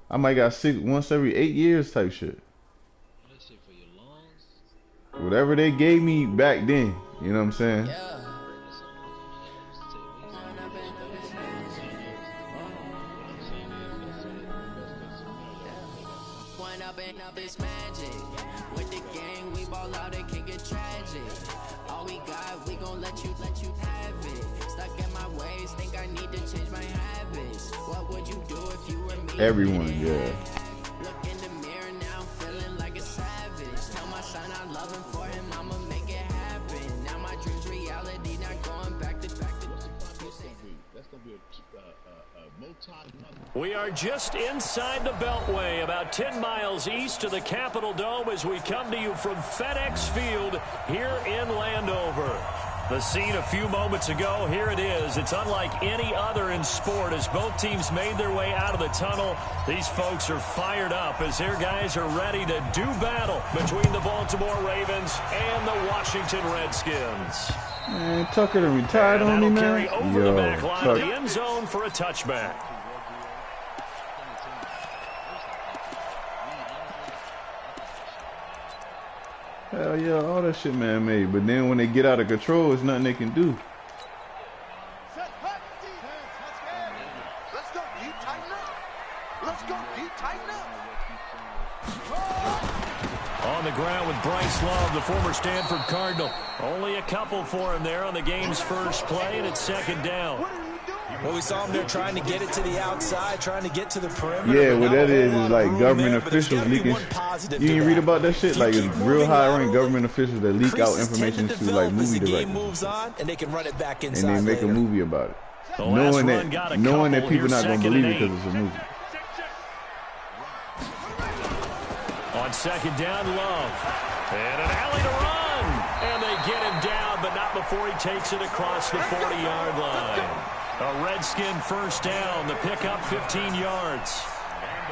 I might got sick once every 8 years type shit. That shit for your lungs. Whatever they gave me back then, you know what I'm saying? Yeah. This magic with the gang, we ball out, it can get tragic. All we got, we gon' let you have it. Stuck in my ways, think I need to change my habits. What would you do if you were me? Everyone, yeah. Look in the mirror now, I'm feeling like a savage. Tell my son I love him, for him I'ma make it happen. Now my dreams reality, not going back to That's gonna be a We are just inside the Beltway, about 10 miles east of the Capitol Dome as we come to you from FedEx Field here in Landover. The scene a few moments ago, here it is. It's unlike any other in sport as both teams made their way out of the tunnel. These folks are fired up as their guys are ready to do battle between the Baltimore Ravens and the Washington Redskins. Man, Tucker done retired on me, man. Carry over the back line of the end zone for a touchback. Hell yeah, all that shit man made. But then when they get out of control, it's nothing they can do. Let's go, you tighten up. Let's go, you tighten up. On the ground with Bryce Love, the former Stanford Cardinal. Only a couple for him there on the game's first play, and it's second down. Well, we saw him there trying to get it to the outside, trying to get to the perimeter. Yeah, what that is like government officials leaking. You didn't read about that shit? Like it's real high-ranking government officials that leak out information to like movie directors. And they can run it back and inside they make later. a movie about it. Knowing that people not going to believe it because it's a movie. On second down, Love. And an alley to run. And they get him down, but not before he takes it across the 40-yard line. A Redskin first down. The pickup 15 yards.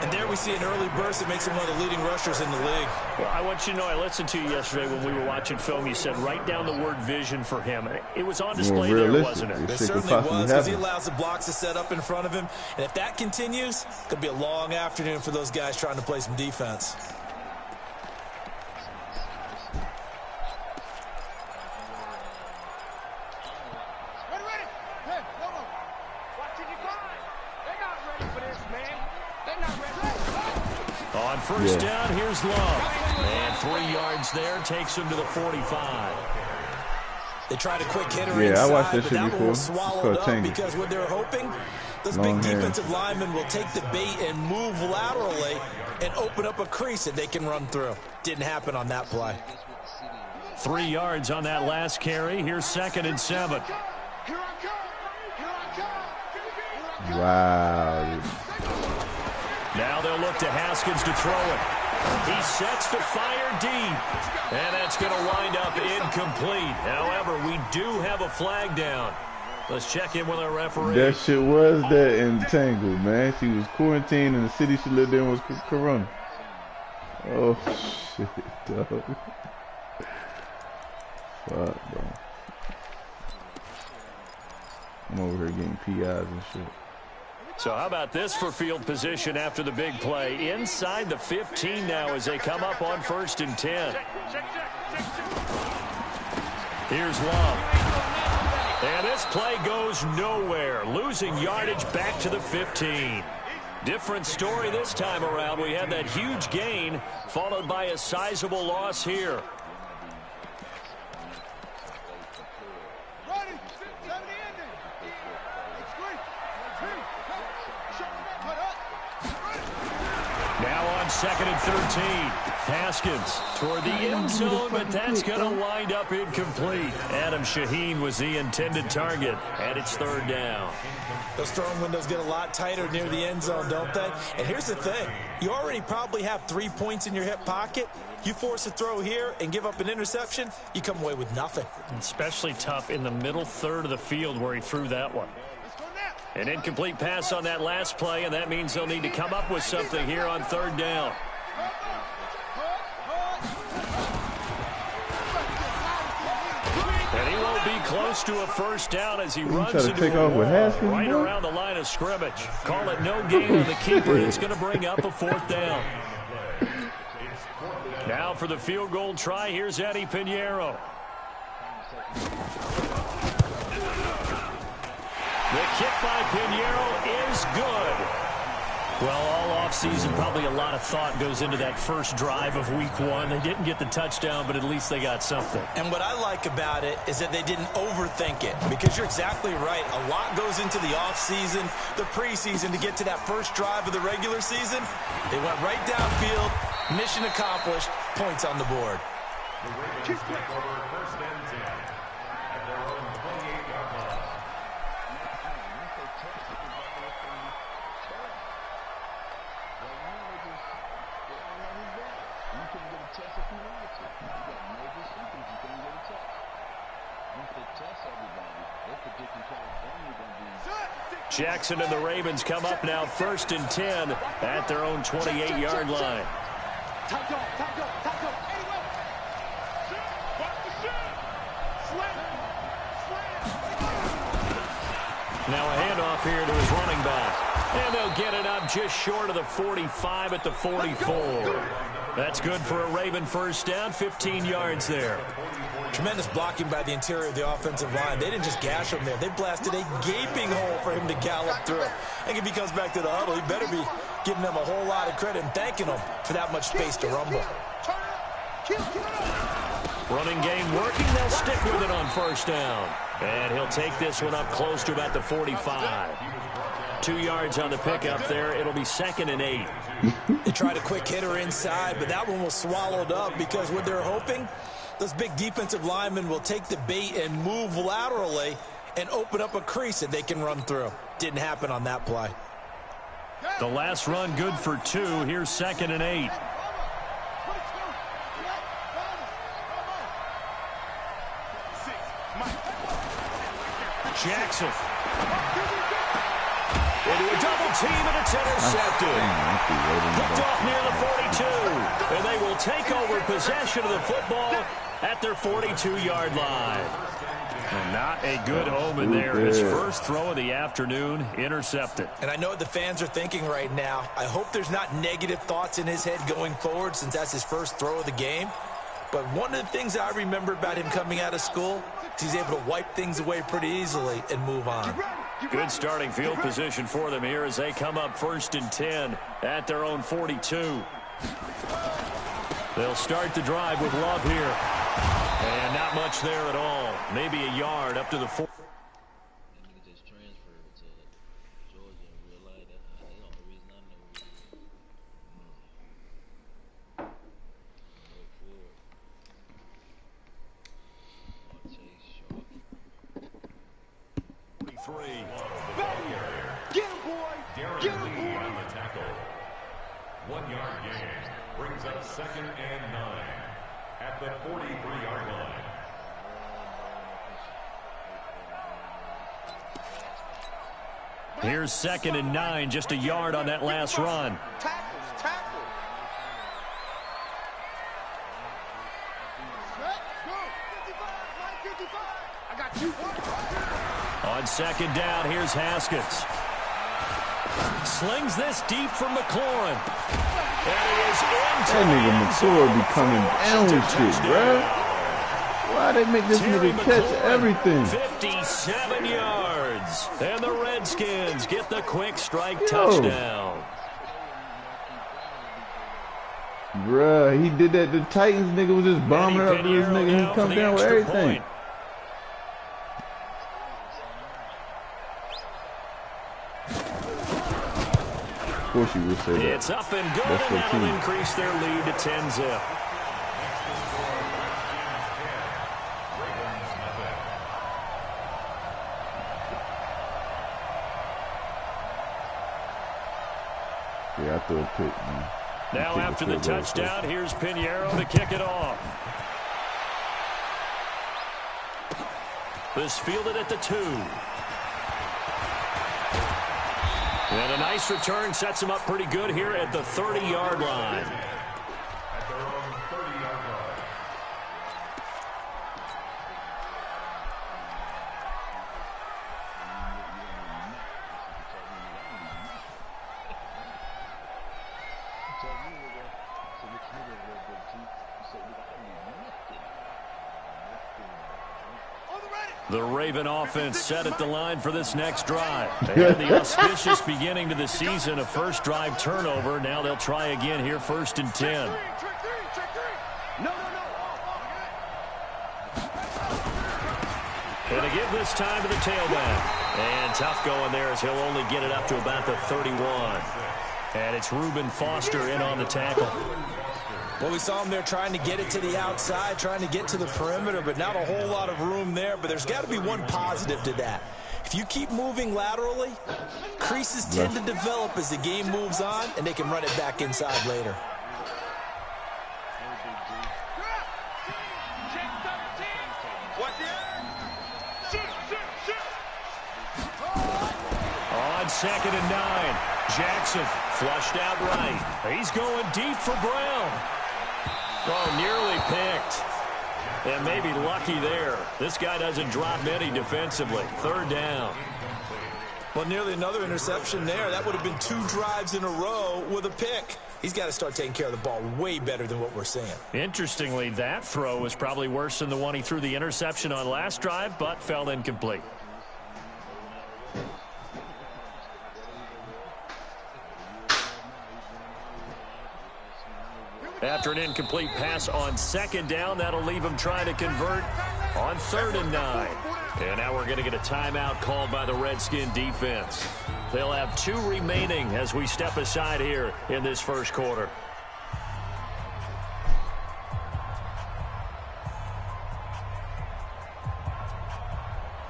And there we see an early burst that makes him one of the leading rushers in the league. Well, I want you to know, I listened to you yesterday when we were watching film. You said write down the word vision for him. It was on display there, wasn't it? It certainly was, because he allows the blocks to set up in front of him. And if that continues, it's going to be a long afternoon for those guys trying to play some defense. On first down, here's Love. And 3 yards there, takes him to the 45. They tried a quick hitter inside, I watched that but shit that before. one was swallowed up because what they're hoping, those Long big hair. defensive linemen will take the bait and move laterally and open up a crease that they can run through. Didn't happen on that play. 3 yards on that last carry. Here's second and 7. Wow. Now they'll look to Haskins to throw it. He sets to fire deep. And that's going to wind up incomplete. However, we do have a flag down. Let's check in with our referee. That shit was that entangled, man. She was quarantined and the city she lived in was Corona. Oh, shit, dog. Fuck, bro. I'm over here getting PIs and shit. So how about this for field position after the big play? Inside the 15 now as they come up on first and 10. Here's Love. And this play goes nowhere. Losing yardage back to the 15. Different story this time around. We had that huge gain followed by a sizable loss here. Now on second and 13. Haskins toward the end zone, but that's going to wind up incomplete. Adam Shaheen was the intended target, and it's third down. Those throwing windows get a lot tighter near the end zone, don't they? And here's the thing. You already probably have 3 points in your hip pocket. You force a throw here and give up an interception, you come away with nothing. Especially tough in the middle third of the field where he threw that one. An incomplete pass on that last play, and that means they'll need to come up with something here on third down. And he won't be close to a first down as he runs try to into take a off with wall Haskins, right boy? around the line of scrimmage. Call it no gain on the keeper. It's going to bring up a fourth down. Now for the field goal try, here's Eddie Pinheiro. The kick by Pinheiro is good. Well, all offseason, probably a lot of thought goes into that first drive of week one. They didn't get the touchdown, but at least they got something. And what I like about it is that they didn't overthink it, because you're exactly right. A lot goes into the offseason, the preseason to get to that first drive of the regular season. They went right downfield, mission accomplished, points on the board. Jackson and the Ravens come up now 1st and 10 at their own 28-yard line. Now a handoff here to his running back. And they'll get it up just short of the 45 at the 44. That's good for a Raven first down, 15 yards there. Tremendous blocking by the interior of the offensive line. They didn't just gash him there. They blasted a gaping hole for him to gallop through. I think if he comes back to the huddle, he better be giving them a whole lot of credit and thanking them for that much space to rumble. Running game working. They'll stick with it on first down. And he'll take this one up close to about the 45. 2 yards on the pickup there. It'll be 2nd and 8. They tried a quick hitter inside, but that one was swallowed up because what they're hoping, those big defensive linemen will take the bait and move laterally and open up a crease that they can run through. Didn't happen on that play. The last run good for 2. Here's 2nd and 8. Jackson. Into a double team, and it's intercepted. Picked off near the 42. And they will take over possession of the football at their 42-yard line. And not a good omen there. His first throw of the afternoon, intercepted. And I know what the fans are thinking right now. I hope there's not negative thoughts in his head going forward, since that's his first throw of the game. But one of the things I remember about him coming out of school is he's able to wipe things away pretty easily and move on. Good starting field position for them here as they come up 1st and 10 at their own 42. They'll start the drive with Love here. And not much there at all. Maybe a yard up to the 4. Get him, boy! Get him, boy! On the tackle. 1 yard gain brings up 2nd and 9 at the 43-yard line. Here's 2nd and 9, just a yard on that last run. Tackles. I got you. On 2nd down, here's Haskins. Slings this deep from McLaurin. And it is into That nigga McClure be coming down with shit, bruh. Why they make this nigga catch everything? 57 yards. And the Redskins get the quick strike touchdown. Bruh, he did that. The Titans nigga was just bombing up to this nigga. He come down with everything. Of course you would say that. It's up and good, and that'll increase their lead to 10-zip. Yeah, I threw a pick, man. Now after the touchdown, here's Pinheiro to kick it off. This fielded at the 2. And a nice return sets him up pretty good here at the 30-yard line. At their own 30-yard line. The Raven offense set at the line for this next drive. They had the auspicious beginning to the season, a first drive turnover. Now they'll try again here, 1st and 10. And to give this time to the tailback. And tough going there as he'll only get it up to about the 31. And it's Reuben Foster in on the tackle. Well, we saw him there trying to get it to the outside, trying to get to the perimeter, but not a whole lot of room there. But there's got to be one positive to that. If you keep moving laterally, creases tend to develop as the game moves on, and they can run it back inside later. On 2nd and 9, Jackson flushed out right. He's going deep for Brown. Oh, nearly picked. And maybe lucky there. This guy doesn't drop many defensively. 3rd down. Well, nearly another interception there. That would have been 2 drives in a row with a pick. He's got to start taking care of the ball way better than what we're seeing. Interestingly, that throw was probably worse than the one he threw the interception on last drive, but fell incomplete. After an incomplete pass on 2nd down, that'll leave him trying to convert on 3rd and 9. And now we're going to get a timeout called by the Redskin defense. They'll have 2 remaining as we step aside here in this first quarter.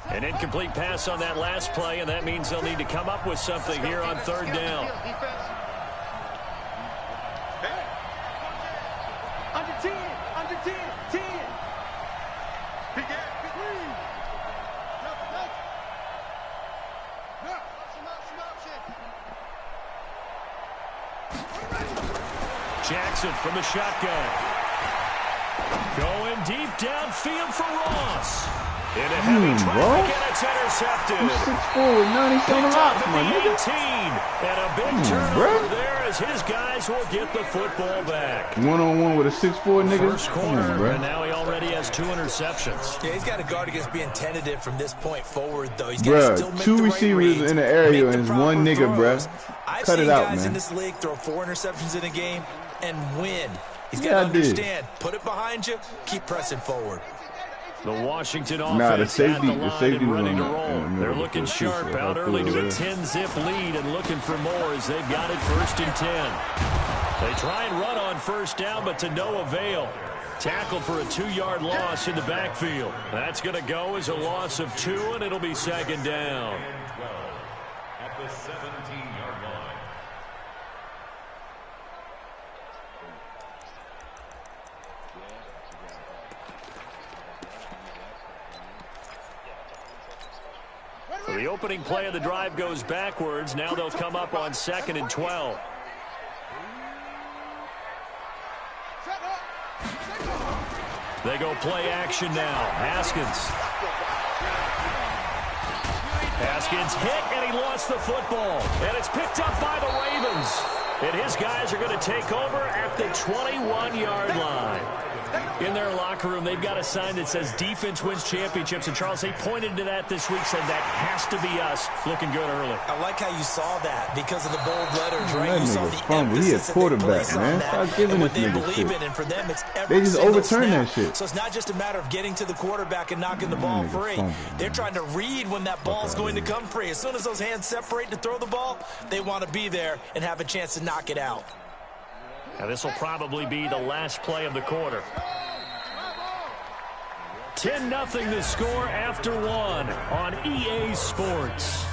An incomplete pass on that last play, and that means they'll need to come up with something here on 3rd down. Jackson from the shotgun. Going deep downfield for Ross. In a heavy traffic, and it's intercepted. He's 6'4" with 97 lots, my nigga. 18, and a big turnover there as his guys will get the football back. One-on-one with a 6'4" nigga. First quarter, and now he already has 2 interceptions. Yeah, he's got to guard against being tentative from this point forward, though. He's got to still make 2 the right receivers reads, in the area make and the one proper nigga, throws. bruh. I've Cut seen it out, guys man. in this league throw 4 interceptions in a game and win. He's got to understand, put it behind you, keep pressing forward. The Washington offense at the line and ready to roll. They're looking sharp out early to a 10-zip lead and looking for more as they've got it 1st and 10. They try and run on 1st down, but to no avail. Tackled for a 2-yard loss in the backfield. That's going to go as a loss of 2, and it'll be 2nd down. At the 17-yard line. So the opening play of the drive goes backwards. Now they'll come up on 2nd and 12. They go play action now. Haskins. Haskins hit, and he lost the football. And it's picked up by the Ravens. And his guys are going to take over at the 21-yard line. In their locker room, they've got a sign that says defense wins championships. And, Charles, they pointed to that this week, said that has to be us. Looking good early. I like how you saw that because of the bold letters, right? That You saw nigga's the fumble. He a emphasis that they quarterback, place on man. that Stop giving and what this they nigga believe shit. in. And for them, it's every They just single overturn snap. that shit. So it's not just a matter of getting to the quarterback and knocking the ball free. They're trying to read when that ball's going to come free. As soon as those hands separate to throw the ball, they want to be there and have a chance to knock it out. Now this will probably be the last play of the quarter. 10-0 the score after 1 on EA Sports.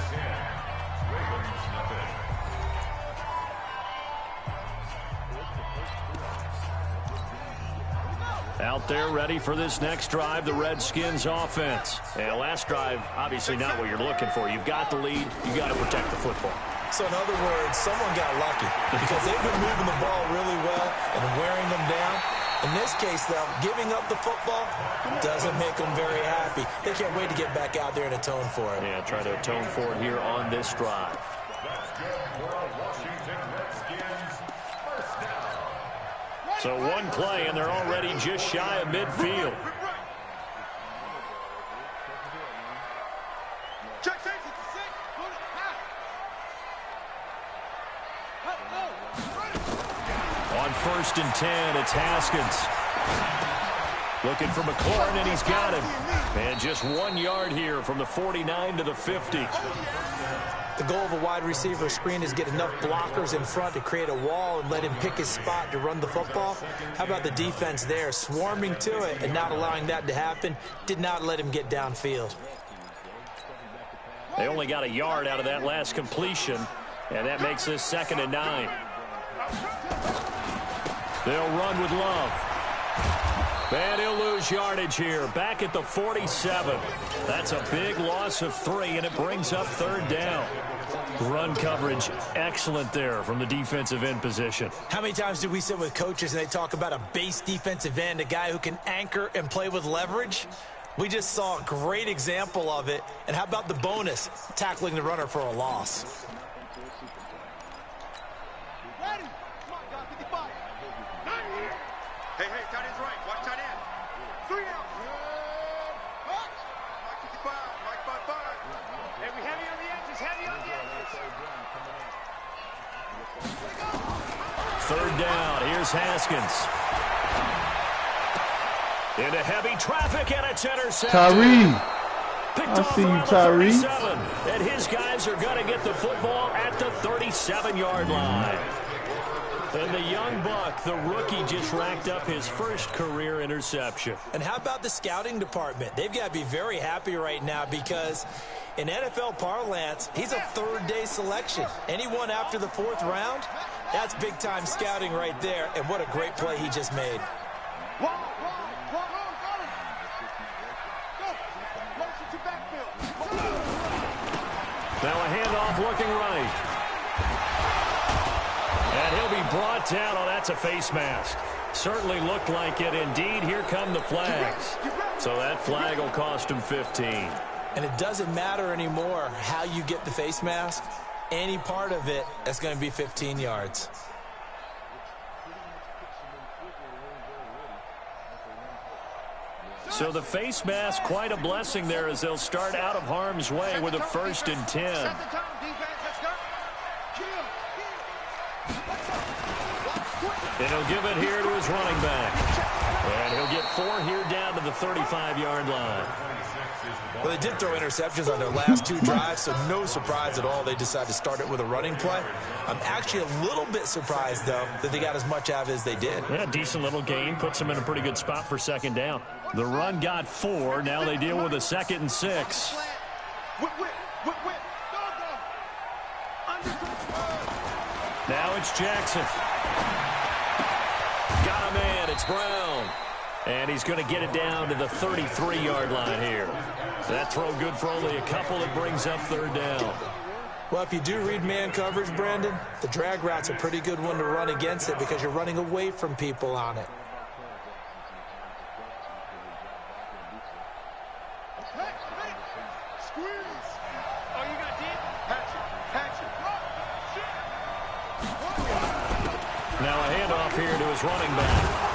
Out there ready for this next drive, the Redskins offense. And last drive, obviously not what you're looking for. You've got the lead. You've got to protect the football. So in other words, someone got lucky because they've been moving the ball really well and wearing them down. In this case, though, giving up the football doesn't make them very happy. They can't wait to get back out there and atone for it. Yeah, try to atone for it here on this drive. So one play, and they're already just shy of midfield. On 1st and 10, it's Haskins. Looking for McLaurin, and he's got him. And just 1 yard here from the 49 to the 50. The goal of a wide receiver screen is get enough blockers in front to create a wall and let him pick his spot to run the football. How about the defense there, swarming to it and not allowing that to happen? Did not let him get downfield. They only got a yard out of that last completion, and that makes this 2nd and 9. They'll run with Love. And he'll lose yardage here, back at the 47. That's a big loss of 3, and it brings up 3rd down. Run coverage excellent there from the defensive end position. How many times do we sit with coaches and they talk about a base defensive end, a guy who can anchor and play with leverage? We just saw a great example of it. And how about the bonus, tackling the runner for a loss? Hey, tight end's right. Watch tight end. 3 out. Mike 55. Mike 55. Hey, we heavy on the edges. Heavy on the edges. 3rd down. Here's Haskins. Into heavy traffic, and it's intercepted. Tyree. Picked I off see you, around the Tyree. 37. And his guys are going to get the football at the 37-yard line. And the young buck, the rookie, just racked up his first career interception. And how about the scouting department? They've got to be very happy right now because in NFL parlance, he's a 3rd-day selection. Anyone after the 4th round, that's big-time scouting right there. And what a great play he just made. Now a handoff looking right. And he'll be brought down. Oh, that's a face mask. Certainly looked like it. Indeed, here come the flags. So that flag will cost him 15. And it doesn't matter anymore how you get the face mask. Any part of it, that's going to be 15 yards. So the face mask, quite a blessing there as they'll start out of harm's way with a 1st and 10. And he'll give it here to his running back. And he'll get 4 here down to the 35-yard line. Well, they did throw interceptions on their last 2 drives, so no surprise at all they decided to start it with a running play. I'm actually a little bit surprised, though, that they got as much out of it as they did. Yeah, decent little gain. Puts them in a pretty good spot for 2nd down. The run got 4. Now they deal with a 2nd and 6. Now it's Jackson. Got a man. It's Brown. And he's going to get it down to the 33-yard line here. That throw good for only a couple. That brings up 3rd down. Well, if you do read man coverage, Brandon, the drag route's a pretty good one to run against it because you're running away from people on it. Now a handoff here to his running back.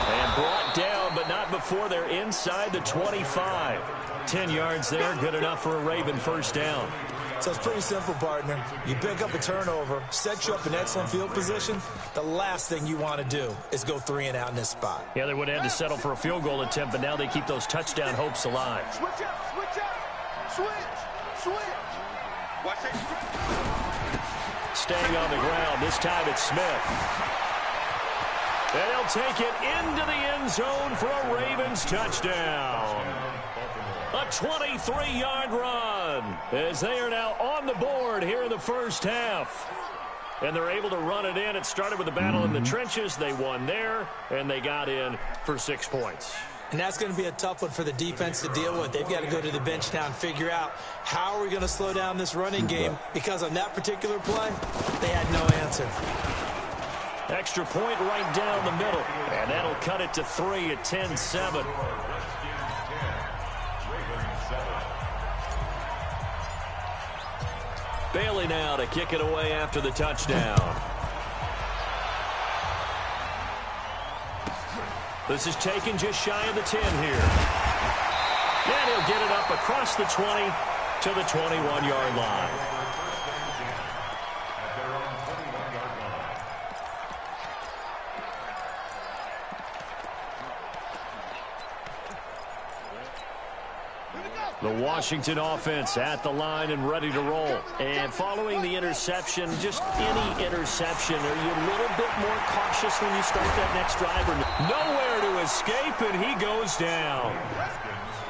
And brought down, but not before they're inside the 25. 10 yards there, good enough for a Raven 1st down. So it's pretty simple, partner. You pick up a turnover, set you up in excellent field position. The last thing you want to do is go 3 and out in this spot. Yeah, they would have had to settle for a field goal attempt, but now they keep those touchdown hopes alive. Switch up. Switch. Watch it. Staying on the ground, this time it's Smith. And he'll take it into the end zone for a Ravens touchdown. A 23-yard run as they are now on the board here in the 1st half. And they're able to run it in. It started with a battle in the trenches. They won there, and they got in for 6 points. And that's going to be a tough one for the defense to deal with. They've got to go to the bench now and figure out how are we going to slow down this running game, because on that particular play, they had no answer. Extra point right down the middle, and that'll cut it to 3 at 10-7. Bailey now to kick it away after the touchdown. This is taken just shy of the 10 here. And he'll get it up across the 20 to the 21-yard line. The Washington offense at the line and ready to roll. And following the interception, just any interception, are you a little bit more cautious when you start that next drive? Or nowhere to escape, and he goes down.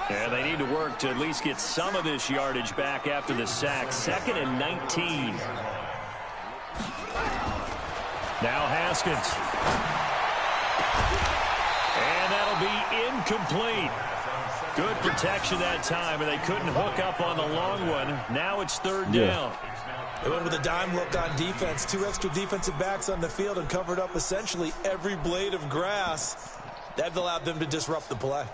And they need to work to at least get some of this yardage back after the sack. 2nd and 19. Now Haskins. And that'll be incomplete. Good protection that time, and they couldn't hook up on the long one. Now it's 3rd down. They went with a dime look on defense. 2 extra defensive backs on the field and covered up essentially every blade of grass. That allowed them to disrupt the play.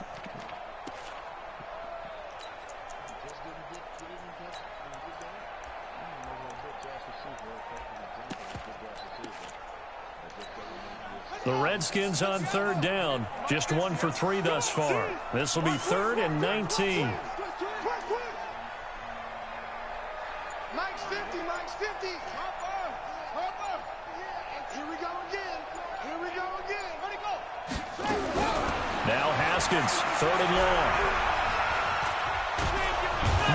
The Redskins on 3rd down. Just 1 for 3 thus far. This will be 3rd and 19. Mike's 50, Mike's 50. Hop up. Here we go again. Here we go again. Where'd he go? Now Haskins, 3rd and long.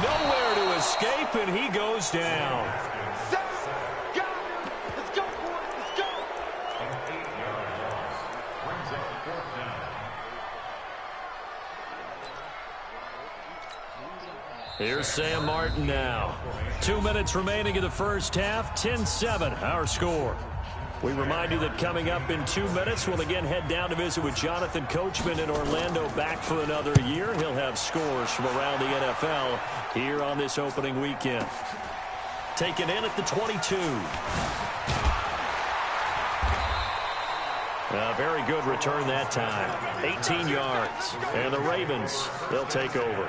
Nowhere to escape, and he goes down. Here's Sam Martin now. 2 minutes remaining in the first half. 10-7, our score. We remind you that coming up in 2 minutes, we'll again head down to visit with Jonathan Coachman in Orlando, back for another year. He'll have scores from around the NFL here on this opening weekend. Taken in at the 22. A very good return that time. 18 yards. And the Ravens, they'll take over.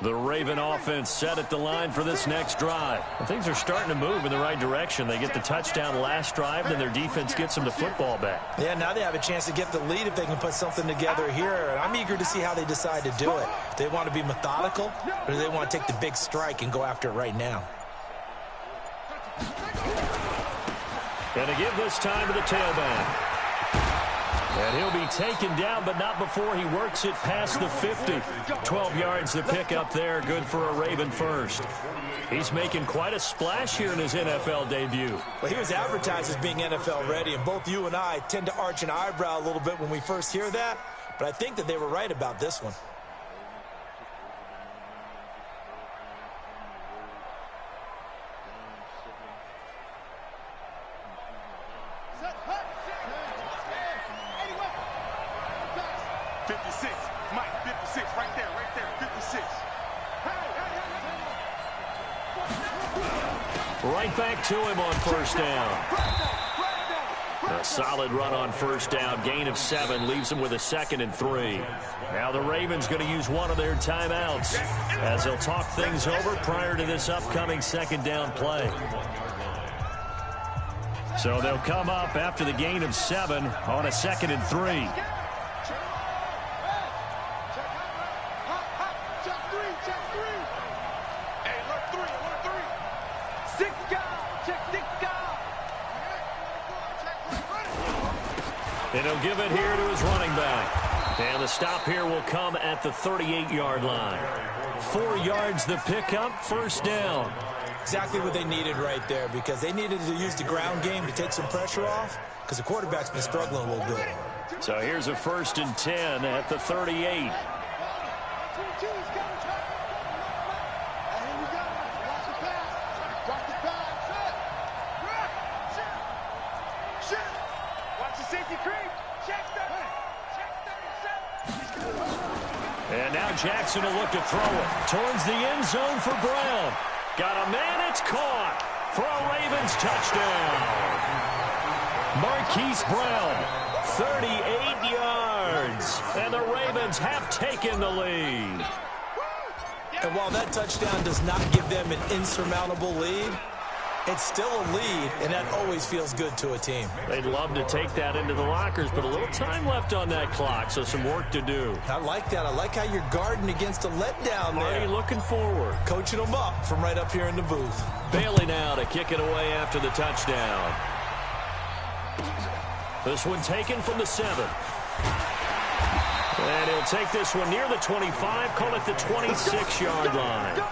The Raven offense set at the line for this next drive. Things are starting to move in the right direction. They get the touchdown last drive, then their defense gets them the football back. Yeah, now they have a chance to get the lead if they can put something together here. And I'm eager to see how they decide to do it. Do they want to be methodical, or do they want to take the big strike and go after it right now? And to give this time to the tailback. And he'll be taken down, but not before he works it past the 50. 12 yards to pick up there. Good for a Raven first. He's making quite a splash here in his NFL debut. Well, he was advertised as being NFL ready, and both you and I tend to arch an eyebrow a little bit when we first hear that. But I think that they were right about this one. Right back to him on first down. A solid run on first down. Gain of 7 leaves him with a 2nd and 3. Now the Ravens going to use one of their timeouts as they'll talk things over prior to this upcoming 2nd down play. So they'll come up after the gain of 7 on a 2nd and 3. And he'll give it here to his running back. And the stop here will come at the 38-yard line. 4 yards the pickup, first down. Exactly what they needed right there, because they needed to use the ground game to take some pressure off, because the quarterback's been struggling a little bit. So here's a 1st and 10 at the 38. And now Jackson will look to throw it towards the end zone for Brown. Got a man, it's caught for a Ravens touchdown. Marquise Brown, 38 yards. And the Ravens have taken the lead. And while that touchdown does not give them an insurmountable lead, it's still a lead, and that always feels good to a team. They'd love to take that into the lockers, but a little time left on that clock, so some work to do. I like that. I like how you're guarding against a letdown there. Already looking forward. Coaching them up from right up here in the booth. Bailey now to kick it away after the touchdown. This one taken from the 7. And he'll take this one near the 25, call it the 26-yard line.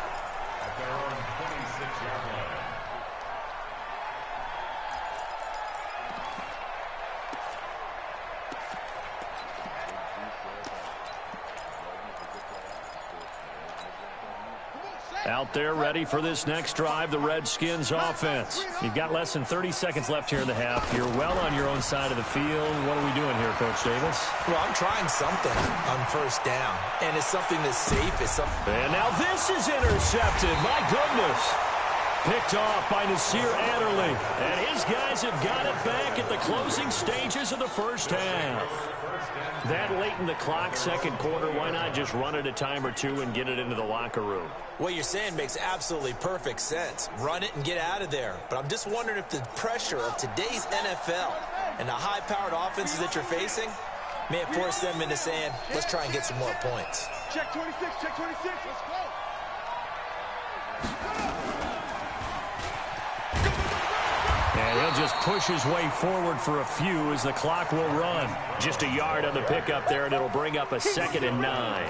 Out there ready for this next drive, the Redskins offense. You've got less than 30 seconds left here in the half. You're well on your own side of the field. What are we doing here, Coach Davis? Well, I'm trying something on first down, and it's something that's safe. And now this is intercepted. My goodness. Picked off by Nasir Adderley. And his guys have got it back at the closing stages of the first half. That late in the clock, second quarter, why not just run it a time or two and get it into the locker room? What you're saying makes absolutely perfect sense. Run it and get out of there. But I'm just wondering if the pressure of today's NFL and the high-powered offenses that you're facing may have forced them into saying, let's try and get some more points. Check 26, check 26, let's go. And he'll just push his way forward for a few as the clock will run. Just a yard on the pickup there, and it'll bring up a 2nd and 9.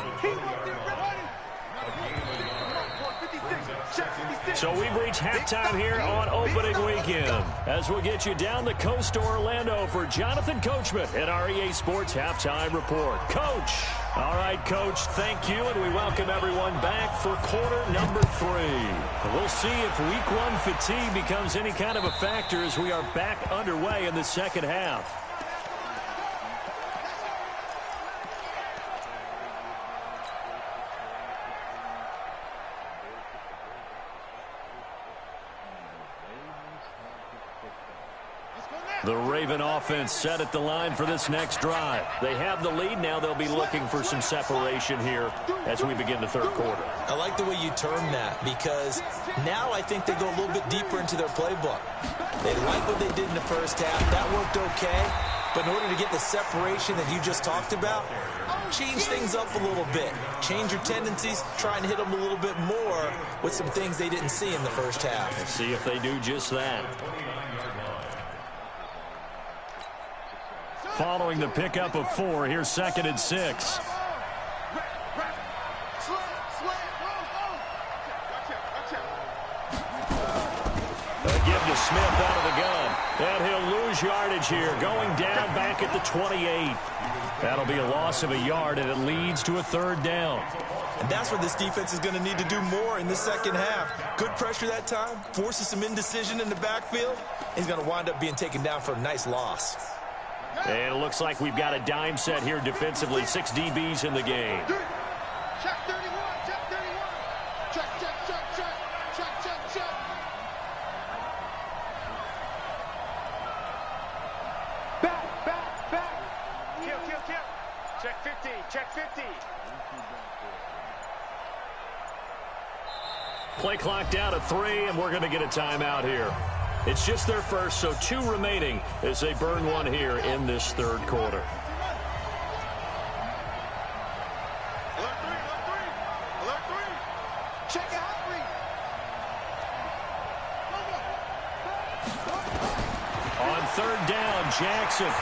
So we've reached halftime here on opening weekend. As we'll get you down the coast to Orlando for Jonathan Coachman at our EA Sports Halftime Report. Coach. All right, Coach, thank you, and we welcome everyone back for quarter number 3. We'll see if week 1 fatigue becomes any kind of a factor as we are back underway in the second half. The Raven offense set at the line for this next drive. They have the lead. Now they'll be looking for some separation here as we begin the third quarter. I like the way you term that because now I think they go a little bit deeper into their playbook. They like what they did in the first half. That worked okay. But in order to get the separation that you just talked about, change things up a little bit. Change your tendencies. Try and hit them a little bit more with some things they didn't see in the first half. Let's see if they do just that. Following the pickup of 4, here's 2nd and 6. A give to Smith out of the gun. And he'll lose yardage here, going down back at the 28. That'll be a loss of a yard, and it leads to a 3rd down. And that's what this defense is going to need to do more in the second half. Good pressure that time, forces some indecision in the backfield. He's going to wind up being taken down for a nice loss. And it looks like we've got a dime set here defensively. 6 DBs in the game. Check 31, check 31. Check, check, check, check. Check, check, check. Back. Kill. Check 50, check 50. Play clock down to 3, and we're going to get a timeout here. It's just their first, so 2 remaining as they burn one here in this third quarter. Alert 3. Check it out, 3. On 3rd down, Jackson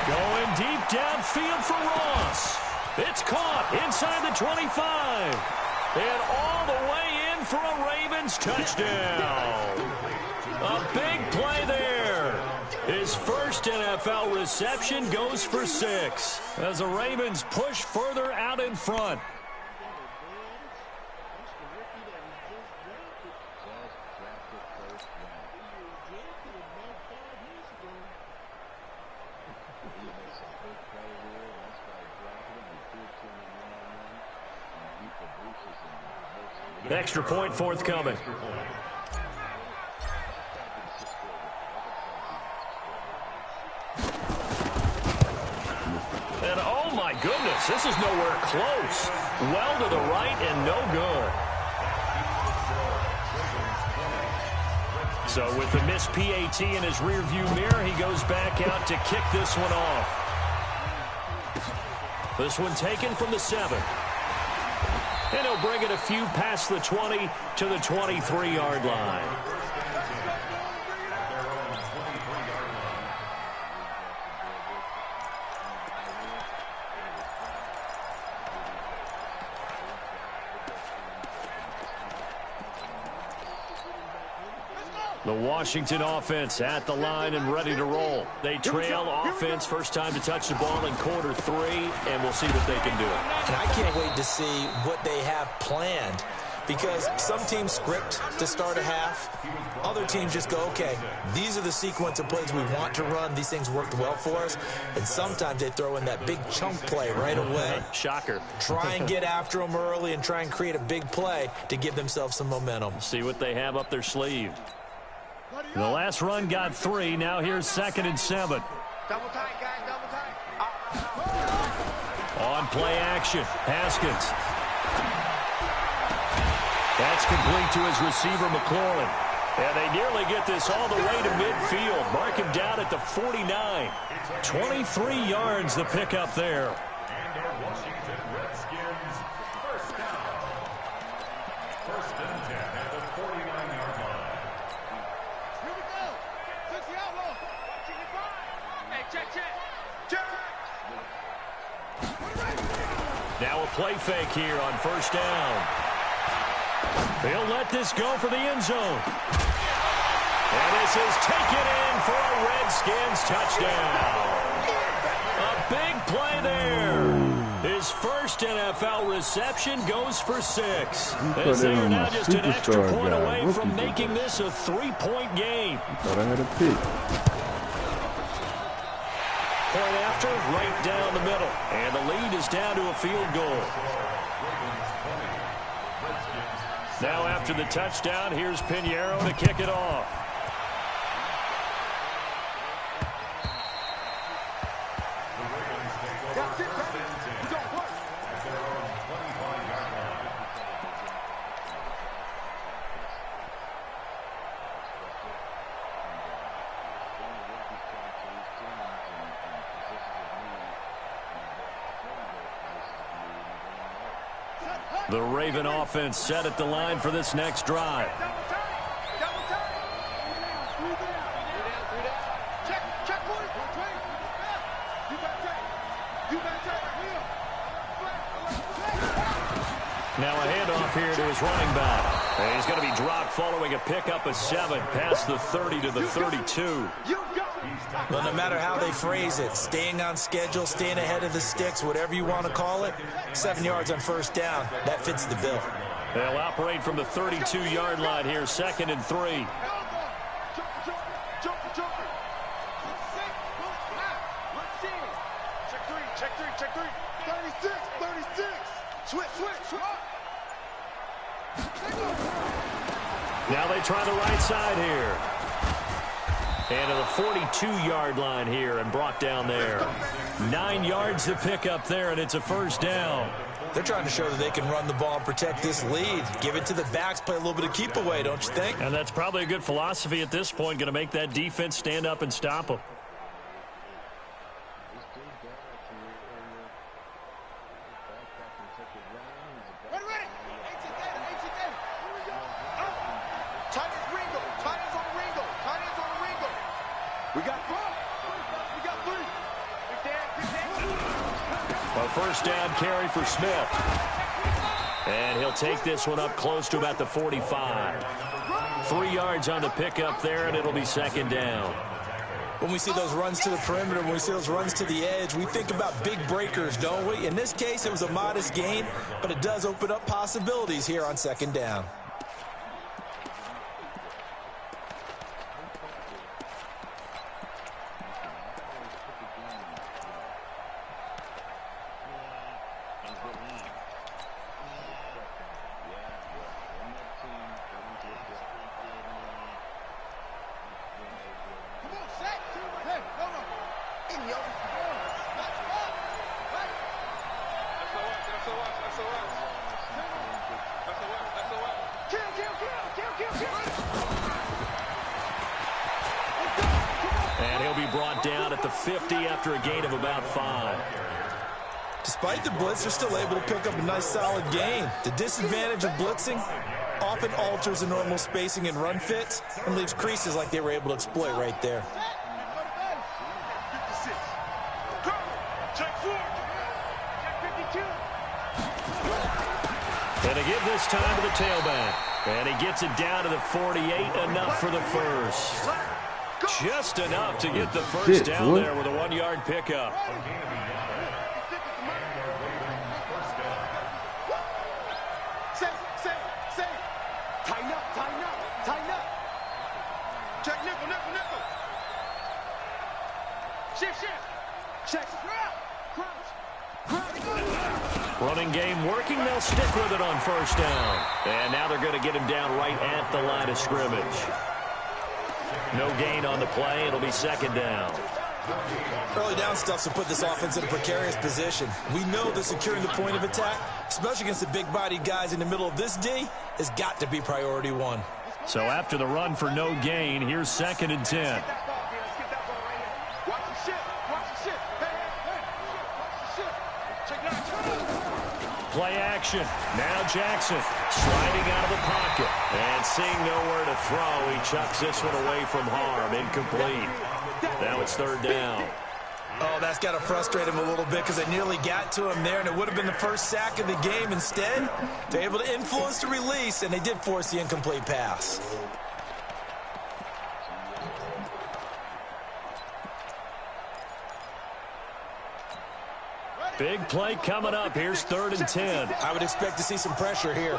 going deep downfield for Ross. It's caught inside the 25. And all the way in for a Ravens touchdown. A big play there. His first NFL reception goes for 6 as the Ravens push further out in front. Extra point forthcoming. And oh my goodness, this. This is nowhere close. Well to the right and no good. So with the missed PAT in his rearview mirror, he goes back out to kick this one off. This one taken from the 7. And he'll bring it a few past the 20 to the 23-yard line. The Washington offense at the line and ready to roll. They trail offense, first time to touch the ball in quarter 3, and we'll see what they can do. And I can't wait to see what they have planned, because some teams script to start a half. Other teams just go, okay, these are the sequence of plays we want to run. These things worked well for us. And sometimes they throw in that big chunk play right away. Shocker. Try and get after them early and try and create a big play to give themselves some momentum. See what they have up their sleeve. The last run got 3. Now here's 2nd and 7. Double tight, guys, double tight. On play action, Haskins. That's complete to his receiver, McLaurin. And they nearly get this all the way to midfield. Mark him down at the 49. 23 yards the pickup there. And our Washington Redskins first down. 1st and 10 at the 49-yard line. Here we go. Touch the outlaw. Hey, check, check. Check. Now a play fake here on 1st down. They'll let this go for the end zone. And this is taken in for a Redskins touchdown. A big play there. His first NFL reception goes for 6. As they are now just an extra point away from making this a 3-point game. Thought I had a pick. Point after, right down the middle. And the lead is down to a field goal. Now after the touchdown, here's Pinheiro to kick it off. The Raven offense set at the line for this next drive. Now a handoff here to his running back. And he's going to be dropped following a pickup of 7 past the 30 to the 32. Well, no matter how they phrase it, staying on schedule, staying ahead of the sticks, whatever you want to call it, 7 yards on 1st down, that fits the bill. They'll operate from the 32-yard line here, 2nd and 3. Check 3. 36. Switch. Now they try the right side here. And to the 42-yard line here and brought down there. 9 yards to pick up there, and it's a 1st down. They're trying to show that they can run the ball and protect this lead. Give it to the backs, play a little bit of keep away, don't you think? And that's probably a good philosophy at this point, going to make that defense stand up and stop them. We got 3. A 1st down carry for Smith. And he'll take this one up close to about the 45. 3 yards on the pickup there, and it'll be 2nd down. When we see those runs to the perimeter, when we see those runs to the edge, we think about big breakers, don't we? In this case, it was a modest gain, but it does open up possibilities here on 2nd down. 50 after a gain of about 5. Despite the blitz, they're still able to pick up a nice solid gain. The disadvantage of blitzing often alters the normal spacing and run fits and leaves creases like they were able to exploit right there. And to give this time to the tailback. And he gets it down to the 48, enough for the first. Just enough to get the first down there with a 1-yard pickup. Tighten up, tighten up, tighten up. Check nickel, nickel, nickel. Shift, shift. Check. Crouch. Running game working. They'll stick with it on first down. And now they're going to get him down right at the line of scrimmage. No gain on the play. It'll be second down. Early down stuff to put this offense in a precarious position. We know that securing the point of attack, especially against the big-bodied guys in the middle of this D, has got to be priority one. So after the run for no gain, here's 2nd and 10. Play action. Now Jackson sliding out of the pocket. And seeing nowhere to throw, he chucks this one away from harm. Incomplete. Now it's 3rd down. Oh, that's got to frustrate him a little bit because they nearly got to him there, and it would have been the first sack of the game. Instead, they're able to influence the release, and they did force the incomplete pass. Big play coming up. Here's 3rd and 10. I would expect to see some pressure here.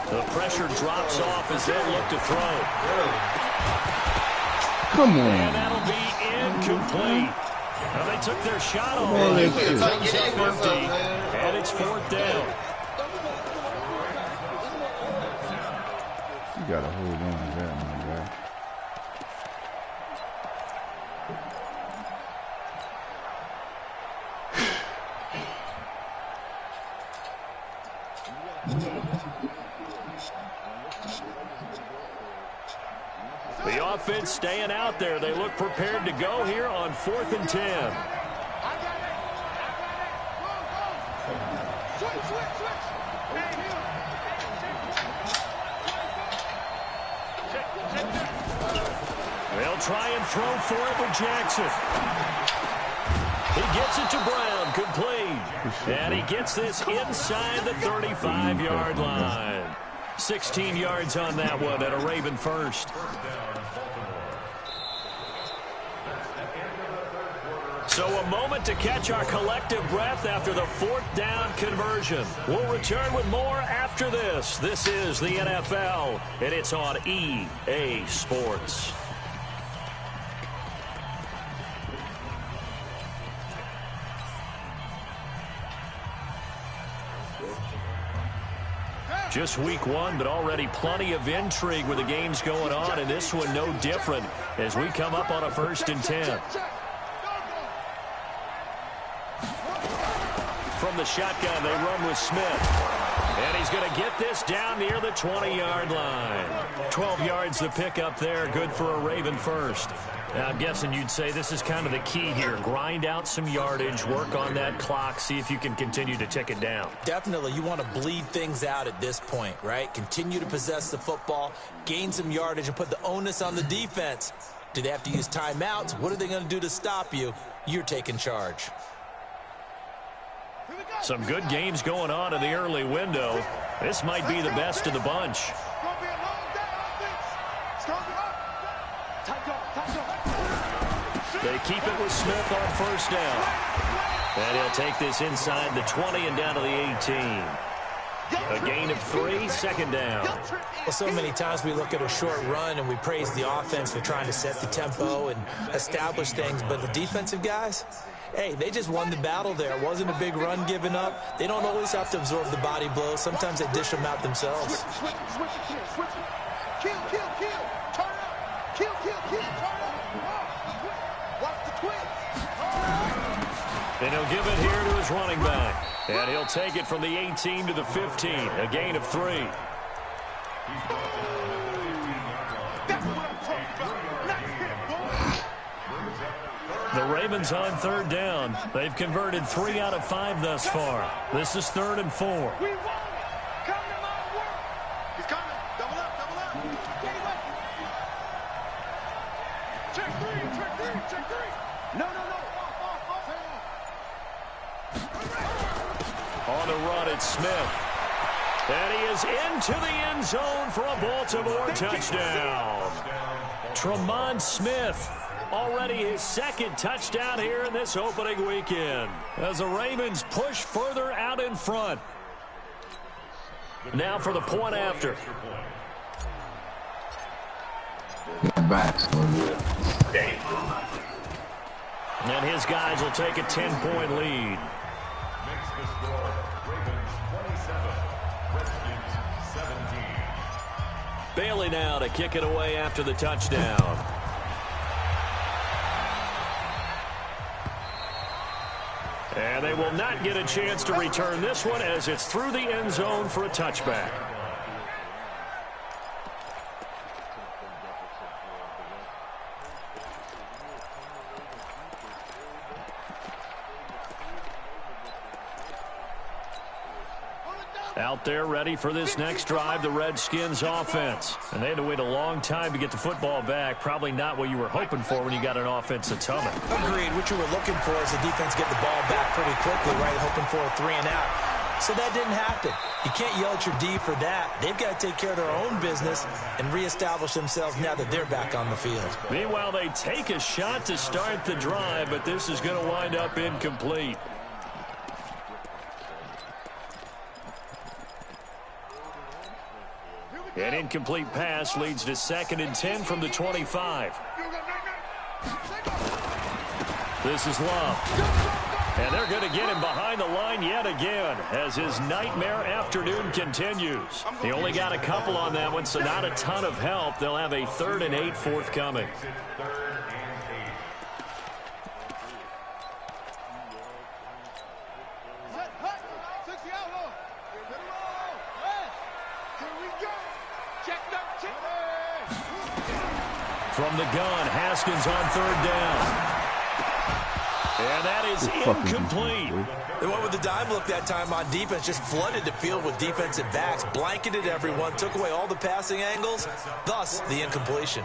The pressure drops off as they look to throw. Come on. And that'll be incomplete. Now they took their shot all Man, right. they It comes up empty, and it's 4th down. You gotta hold on to that, my guy. The offense staying out there. They look prepared to go here on 4th and 10. They'll try and throw for it with Jackson. He gets it to Brown, complete. And he gets this inside the 35-yard line. 16 yards on that one and a Raven first. So a moment to catch our collective breath after the 4th down conversion. We'll return with more after this. This is the NFL, and it's on EA Sports. Just week 1, but already plenty of intrigue with the games going on, and this one no different as we come up on a 1st and 10. From the shotgun, they run with Smith. And he's going to get this down near the 20-yard line. 12 yards to pick up there, good for a Raven first. Now, I'm guessing you'd say this is kind of the key here. Grind out some yardage, work on that clock, see if you can continue to tick it down. Definitely, you want to bleed things out at this point, right? Continue to possess the football, gain some yardage, and put the onus on the defense. Do they have to use timeouts? What are they going to do to stop you? You're taking charge. Some good games going on in the early window. This might be the best of the bunch. They keep it with Smith on first down. And he'll take this inside the 20 and down to the 18. A gain of 3, 2nd down. Well, so many times we look at a short run and we praise the offense for trying to set the tempo and establish things. But the defensive guys, hey, they just won the battle there. It wasn't a big run given up. They don't always have to absorb the body blows. Sometimes they dish them out themselves. Kill, kill, kill. Turn up. Kill, kill, kill. Turn up. Watch the twist. And he'll give it here to his running back. And he'll take it from the 18 to the 15. A gain of 3. That's what I'm talking about. Not him, boy. The Ravens on third down. They've converted 3 out of 5 thus far. This is 3rd and 4. We want it. Come to my work. He's coming. Double up, double up. Get away. Check 3, check 3, check 3. No. On the run, it's Smith. And he is into the end zone for a Baltimore touchdown. Tremont Smith, already his 2nd touchdown here in this opening weekend, as the Ravens push further out in front. Now for the point after. And his guys will take a 10-point lead. Makes the score Ravens 27, Redskins 17. Bailey now to kick it away after the touchdown. And they will not get a chance to return this one as it's through the end zone for a touchback. Out there ready for this next drive, the Redskins offense. And they had to wait a long time to get the football back. Probably not what you were hoping for when you got an offense that's humming. Agreed. What you were looking for is the defense get the ball back pretty quickly, right? Hoping for a 3 and out. So that didn't happen. You can't yell at your D for that. They've got to take care of their own business and reestablish themselves now that they're back on the field. Meanwhile, they take a shot to start the drive, but this is going to wind up incomplete. An incomplete pass leads to 2nd and 10 from the 25. This is Love. And they're going to get him behind the line yet again as his nightmare afternoon continues. He only got a couple on that one, so not a ton of help. They'll have a 3rd and 8 forthcoming. From the gun, Haskins on 3rd down. And that is incomplete. They went with the dime look that time on defense, just flooded the field with defensive backs, blanketed everyone, took away all the passing angles, thus the incompletion.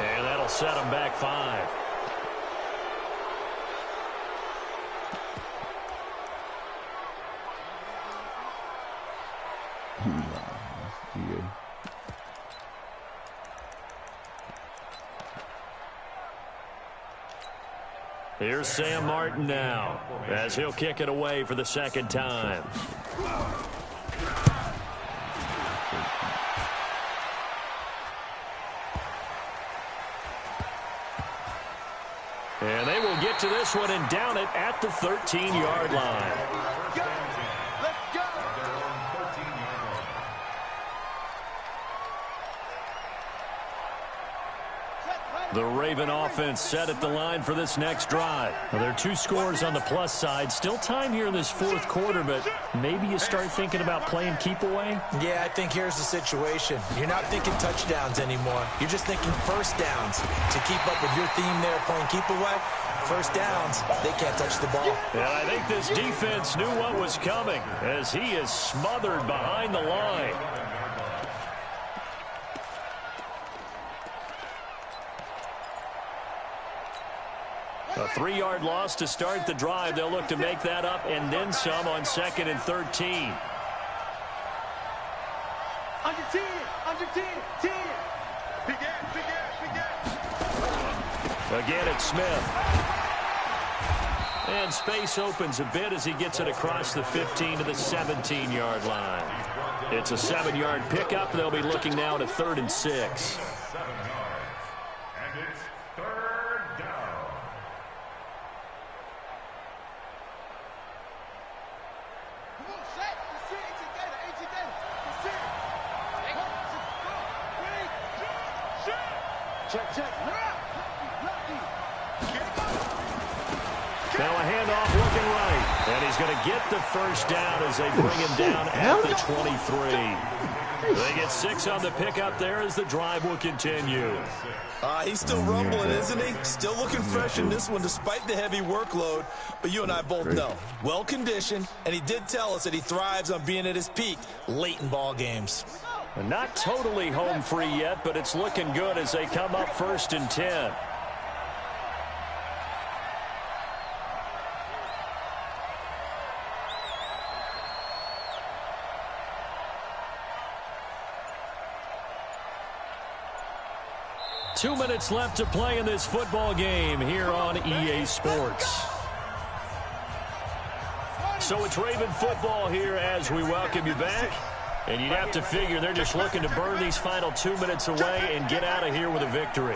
And that'll set them back 5. Here's Sam Martin now as he'll kick it away for the 2nd time. And they will get to this one and down it at the 13-yard line. Let's go. The Raven offense set at the line for this next drive. Well, there are 2 scores on the plus side. Still time here in this 4th quarter, but maybe you start thinking about playing keep away? Yeah, I think here's the situation. You're not thinking touchdowns anymore. You're just thinking first downs. To keep up with your theme there, playing keep away, first downs, they can't touch the ball. And I think this defense knew what was coming as he is smothered behind the line. A 3-yard loss to start the drive. They'll look to make that up and then some on 2nd and 13. Under 10, under 10, 10. Big ass, big ass, big ass. Again, it's Smith. And space opens a bit as he gets it across the 15 to the 17-yard line. It's a 7-yard pickup. They'll be looking now to 3rd and 6. 7 yards. And it's 3rd down. Come on, set. That's it. Together. That's it. Check. Now a handoff looking right. And he's going to get the first down as they bring him down at the 23. They get 6 on the pickup there as the drive will continue. He's still rumbling, isn't he? Still looking fresh in this one despite the heavy workload. But you and I both know, well-conditioned, and he did tell us that he thrives on being at his peak late in ball games. And not totally home free yet, but it's looking good as they come up 1st and 10. Two minutes left to play in this football game here on EA Sports. So it's Raven football here as we welcome you back. And you'd have to figure they're just looking to burn these final 2 minutes away and get out of here with a victory.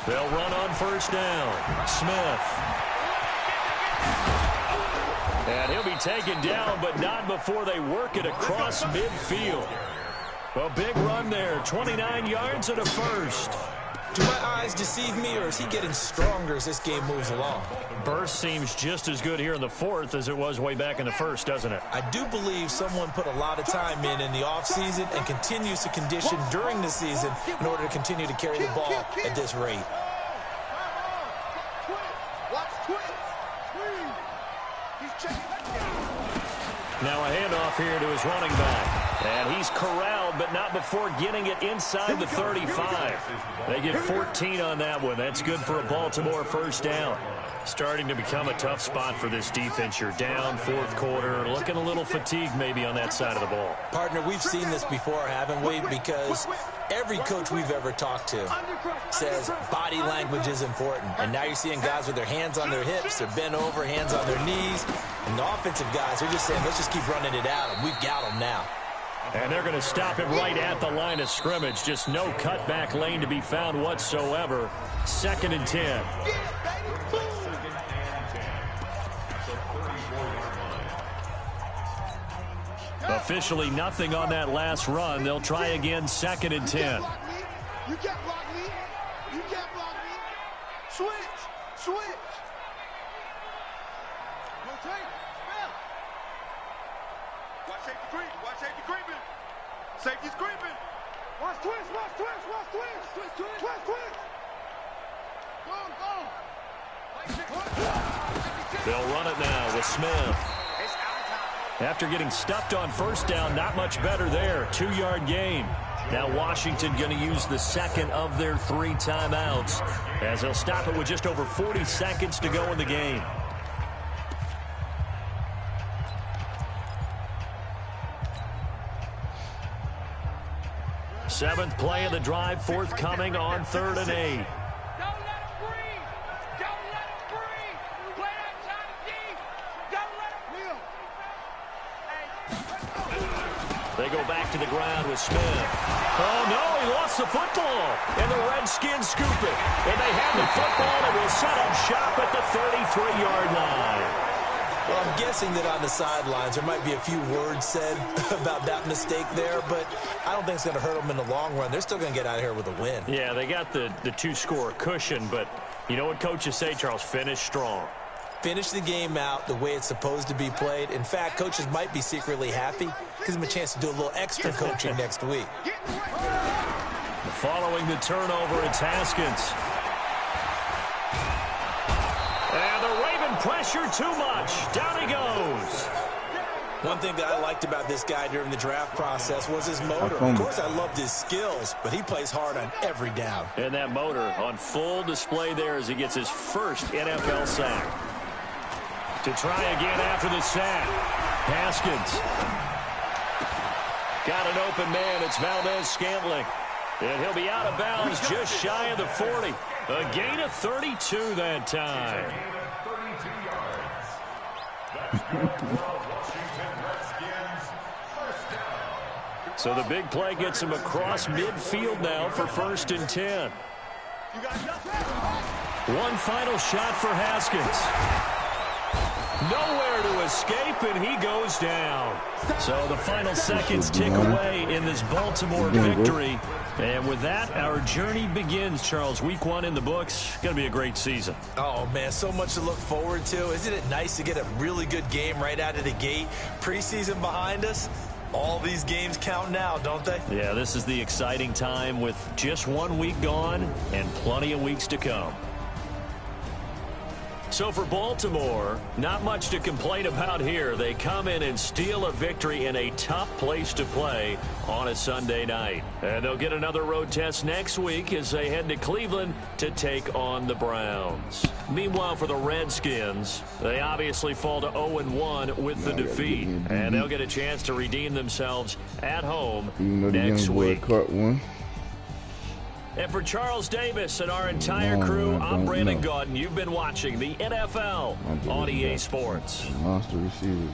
They'll run on 1st down. Smith. And he'll be taken down, but not before they work it across midfield. A big run there, 29 yards and a first. Do my eyes deceive me, or is he getting stronger as this game moves along? Burst seems just as good here in the 4th as it was way back in the 1st, doesn't it? I do believe someone put a lot of time in the offseason and continues to condition during the season in order to continue to carry the ball at this rate. Now a handoff here to his running back. And he's corralled, but not before getting it inside the 35. They get 14 on that one. That's good for a Baltimore 1st down. Starting to become a tough spot for this defense. You're down 4th quarter, looking a little fatigued maybe on that side of the ball. Partner, we've seen this before, haven't we? Because every coach we've ever talked to says body language is important. And now you're seeing guys with their hands on their hips, they're bent over, hands on their knees. And the offensive guys are just saying, let's just keep running it at them. We've got them now. And they're going to stop him right at the line of scrimmage. Just no cutback lane to be found whatsoever. 2nd and 10. Officially nothing on that last run. They'll try again 2nd and 10. You can't block me. You can't block me. Switch. Rotate. Spell. Watch safety creeping. Safety's creeping. Watch twist. Go. They'll run it now with Smith. After getting stuffed on 1st down, not much better there. 2-yard gain. Now Washington going to use the 2nd of their 3 timeouts as they'll stop it with just over 40 seconds to go in the game. Seventh play of the drive forthcoming on 3rd and 8. They go back to the ground with Smith. Oh, no, he lost the football. And the Redskins scoop it. And they have the football and will set up shop at the 33-yard line. Well, I'm guessing that on the sidelines there might be a few words said about that mistake there, but I don't think it's going to hurt them in the long run. They're still going to get out of here with a win. Yeah, they got the 2-score cushion, but you know what coaches say, Charles? Finish strong. Finish the game out the way it's supposed to be played. In fact, coaches might be secretly happy. Gives them a chance to do a little extra coaching next week. Following the turnover, it's Haskins. And the Raven pressure too much. Down he goes. One thing that I liked about this guy during the draft process was his motor. Of course, I loved his skills, but he plays hard on every down. And that motor on full display there as he gets his first NFL sack. To try again after the sack. Haskins. Got an open man. It's Valdez-Scantling. And he'll be out of bounds just shy of the 40. A gain of 32 that time. So the big play gets him across midfield now for 1st and 10. One final shot for Haskins. Nowhere to escape, and he goes down. So the final seconds tick away in this Baltimore victory. And with that, our journey begins, Charles. Week 1 in the books. Going to be a great season. Oh, man, so much to look forward to. Isn't it nice to get a really good game right out of the gate? Preseason behind us. All these games count now, don't they? Yeah, this is the exciting time with just 1 week gone and plenty of weeks to come. So for Baltimore, not much to complain about here. They come in and steal a victory in a tough place to play on a Sunday night. And they'll get another road test next week as they head to Cleveland to take on the Browns. Meanwhile, for the Redskins, they obviously fall to 0-1 with the defeat. And they'll get a chance to redeem themselves at home next week. And for Charles Davis and our entire crew, I'm Brandon Gaudin. You've been watching the NFL on EA Sports. Monster receivers.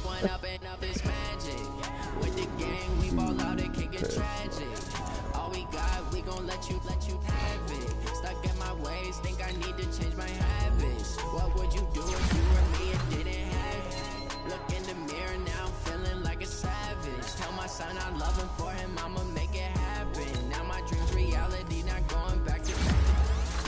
One up and up is magic. With the gang, we ball out, it can get tragic. All we got, we gon' let you have it. Stuck in my ways, think I need to change my habits. What would you do if you were me and didn't have it? Look in the mirror now, I'm feeling like a savage. Tell my son I love him, for him I'ma make it happen. Now my dream's reality, not going back to back.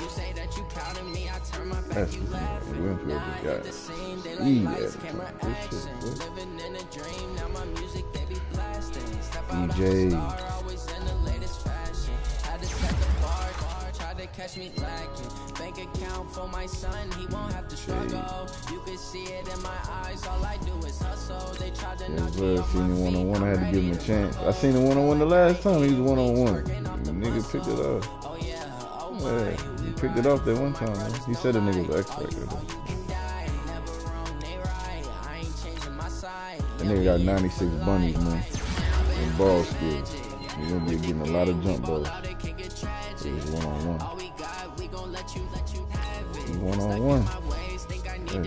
You say that you proud of me, I turn my back, you laughing. Now I hit the scene, they like lights, camera, action. Living in a dream, now my music, they be blasting. Step out of the star, always in the latest fashion. Had to set the bar, tried to catch me lacking. Bank account for my son, he won't have to struggle. You can see it in my eyes, all I do is hustle. They tried to knock me off my feet, one-on-one, I had to give him a chance. I seen the one-on-one the last time, he was one-on-one. The nigga picked it up. Oh yeah, oh Yeah, he picked it up that one time, man. He said the nigga was X-Factor, though. That nigga got 96 bunnies, man. And ball skills. He's gonna be getting a lot of jump balls. It was one-on-one. He's one-on-one. Yeah.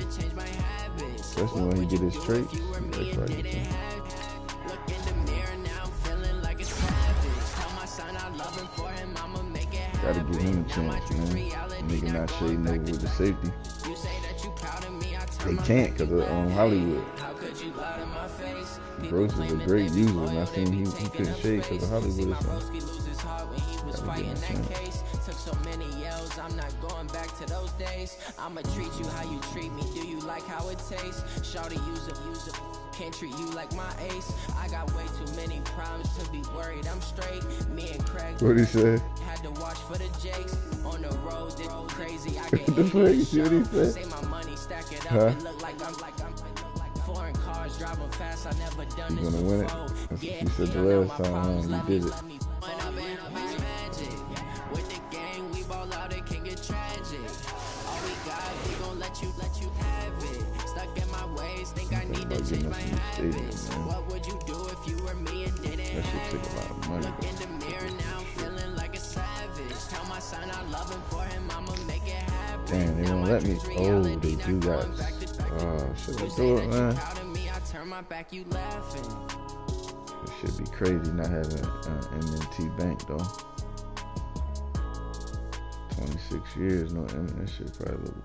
Especially when he get his traits. He's X-Factor, too. Gotta give him a chance, man. Nigga not shading over with the safety. They can't because of Hollywood. Gross is a great user, and I seen he couldn't shade because of Hollywood. Took so many yells, I'm not going back to those days. I'ma treat you how you treat me. Do you like how it tastes? Shawty, use it. Can't treat you like my ace. I got way too many problems to be worried. I'm straight. Me and Craig. What he say? Had to watch for the Jakes on the road. It's crazy. I The fuck you see what he said? say my money, stack it up and look like I'm foreign cars driving fast. I never done this gonna win it. before. That's what you said the last time, man. You did it. With the gang, we ball out, it can get tragic. All we got, we gon' let you have it. Stuck in my ways, think I need to change my habits. What would you do if you were me and didn't That shit have take a lot of money. Look in the mirror now, feeling like a savage. Tell my son I love him, for him I'ma make it happen. Damn, they won't let me. Oh, they do got. Should I do it, man? It should be crazy not having M&T Bank, though. 26 years, no M&T. That shit probably look.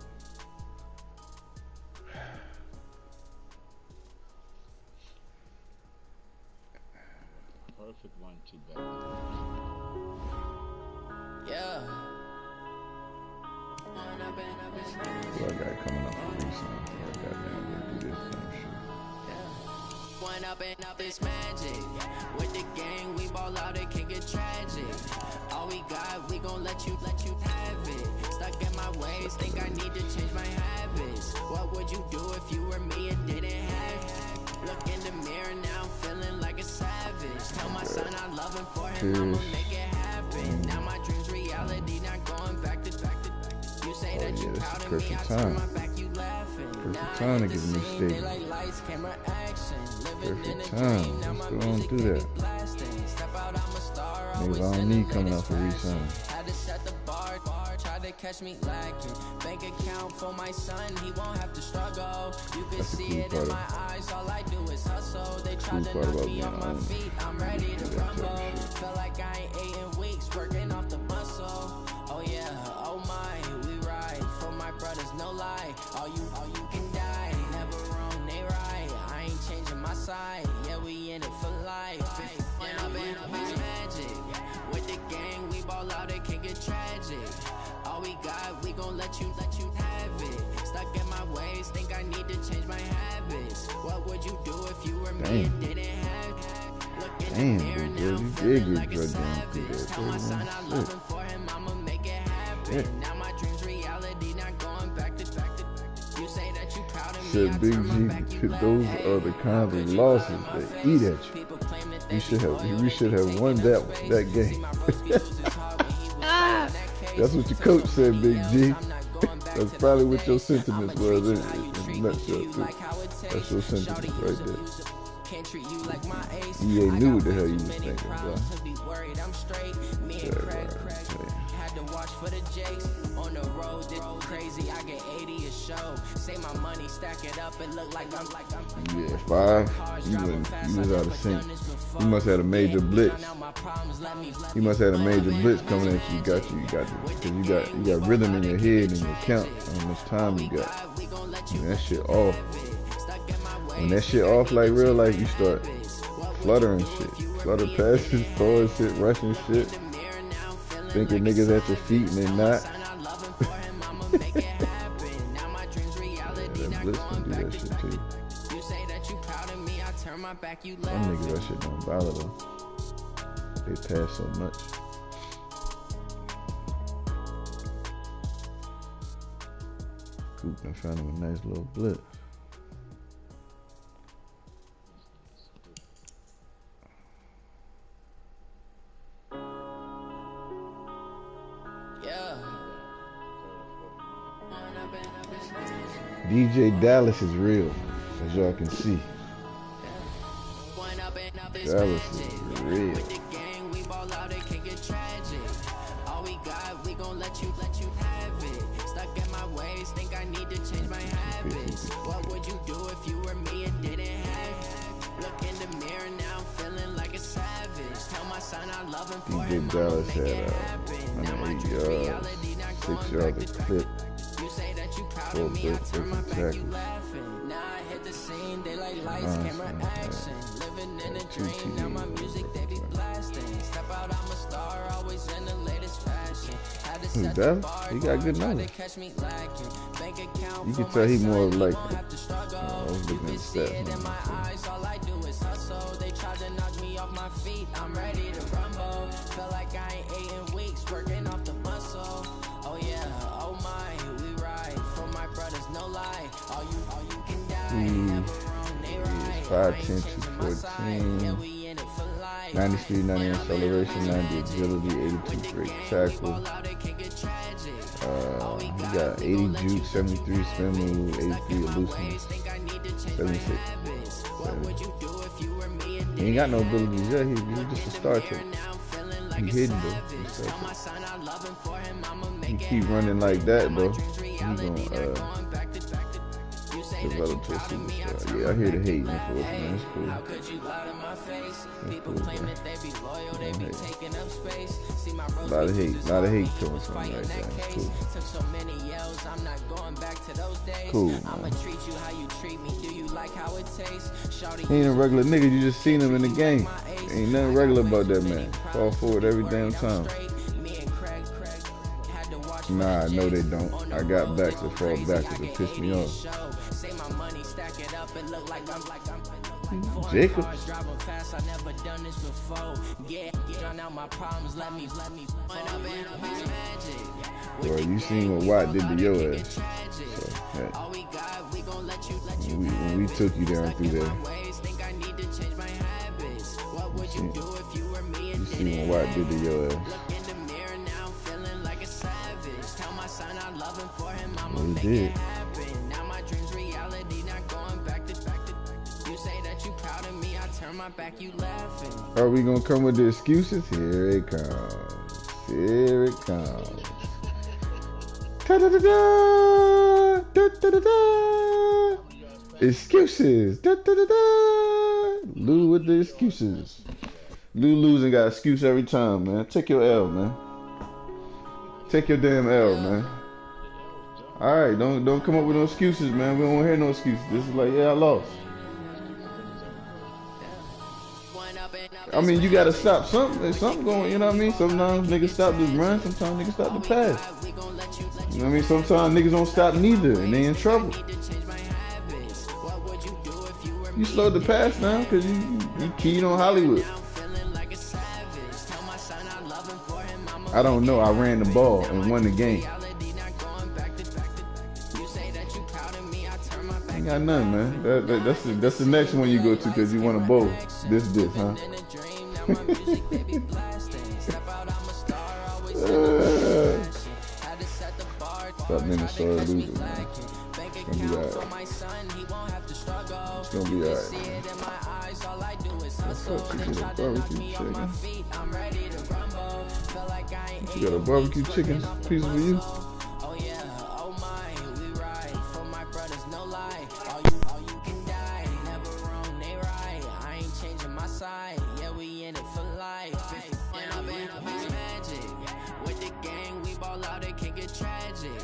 Perfect 1-2 back. Yeah. Well, I got it coming up for me, son. I got to do this kind of shit. One up and up is magic. With the gang, we ball out, it can get tragic. All we got, we gon' let you have it. Stuck in my ways, think I need to change my habits. What What would you do if you were me and didn't have it? Look in the mirror now, feeling like a savage. Tell my son I love him, for him I'ma make it happen. Now my dreams reality, not going back to you say that you proud of me, I turn my back, you laughing. Perfect time to get me stable. Perfect time. Let's go on through that. Niggas I don't need coming out for re-sign. Had to set the bar, tried to catch me lacking. Bank account for my son, he won't have to struggle. You can see it in my eyes, all I do is hustle. They tried to knock me off my feet, I'm ready to rumble. Feel like I ain't ate in weeks, working off the muscle. Oh yeah, oh my, we ride for my brothers, no lie. All you can die, never wrong, they right. I ain't changing my side, yeah, we in it for life. And I've been magic with the gang, we ball out, it can get tragic. All we got, we gon' let you have it. Stuck in my ways, think I need to change my habits. What would you do if you were me and didn't have it? Look in the mirror now, feeling like a savage. Tell my son I love him, for him I'ma make it happen. Now my dreams reality, not going back to you say that you proud of me. Said Big G, those are the kinds of losses that eat at you. We should have won that game. That's what your coach said, Big G. That's probably what your sentiments was in a nutshell too. That's your sentiments right there. EA knew what the hell you was thinking, bro. Had to watch for the Jakes on the road. This crazy, I get 80 a show. Say my money, stack it up, and look like I'm yeah, 5. You was out of sync. You must have had a major blitz. You must have had a major blitz coming at you. Because you got rhythm in your head and your count on how much time you got. When that shit off. When that shit off like real life, you start fluttering shit. Flutter passes, throwing shit, rushing shit. Thinking niggas at your feet and they not. Yeah, that blitz can do that shit too. Some niggas that shit don't bother them. They pass so much. Coop done found him a nice little blitz. DJ Dallas is real, as y'all can see. Dallas is real. All we got, we gon' let you have it. Stuck in my ways, think I need to change my habits. What would you do if you were me and didn't have it? Look in the mirror now, feeling like a savage. Tell my son I love him, for him Dallas had 108 yards, 6 yards a clip. 4 breaks, 13 tackles. Now I hit the scene, they like lights, camera, action. Living in a dream, now my music they be blasting. Step out, I'm a star, always in the latest fashion. Who's that? He got good knowledge. You can tell he more like I was looking at the stats. All I do is hustle. They tried to knock me off my feet. I'm ready to rumble. Feel like I ain't ate in weeks, working off the muscle. Oh yeah, oh my, we ride for my brothers, no lie. All you can die. Never wrong, they right. 5'10", 214. 90 speed, 90 acceleration, 90 agility, 82 break tackle. He got 80 juke, 73 spin move, 83 elusiveness, 76. He ain't got no abilities yet. He's just a starter. He hidden though. He keep running like that though. He gonna develop to a superstar. Yeah, I hear the hate for it, man. It's cool. A lot of hate coming from right now. It's cool. Cool, man. He ain't a regular nigga, you just seen him in the game. Ain't nothing regular about that man. Fall forward every damn time. Nah, no they don't. I got backs that fall backwards. It pissed me off. Jacobs. Driving fast, I never done this before. Yeah, drown out my problems, let me point up and up is magic. Well, you seen what Watt did to your ass. So, hey. All we got, we gon' let you when we took you down through there. Think I need to change my habits. What would you do if you were me? You seen what Watt did to your ass. Look in the mirror now, feeling like a savage. Tell my son I love him for him, I'ma Well, make did. it happen. Now my dreams reality, not going back to. You say that you proud of me, I turn my back, you laughing. Are we gonna come with the excuses? Here it comes. Here it comes. Da-da-da-da! Da-da-da-da! Excuses. Da-da-da-da! Lou with the excuses. Lou losing got excuse every time, man. Take your L, man. Take your damn L, man. All right, don't come up with no excuses, man. We don't want to hear no excuses. This is like, yeah, I lost. I mean, you gotta stop something. There's something going. You know what I mean? Sometimes niggas stop this run. Sometimes niggas stop the pass. You know what I mean? Sometimes niggas don't stop neither, and they in trouble. You slowed the pass now because you keyed on Hollywood. I don't know. I ran the ball and won the game. I ain't got nothing, man. That's the next one you go to because you want to bowl. This, huh? Stop Minnesota losing, man. It's gonna be alright. It's gonna be alright, man. You got a barbecue chicken piece for you? Oh yeah, oh my, we ride for my brothers, no lie. All you can die, never wrong, they right. I ain't changing my side, yeah, we in it for life. And I've been magic. With the gang, we ball out, it can get tragic.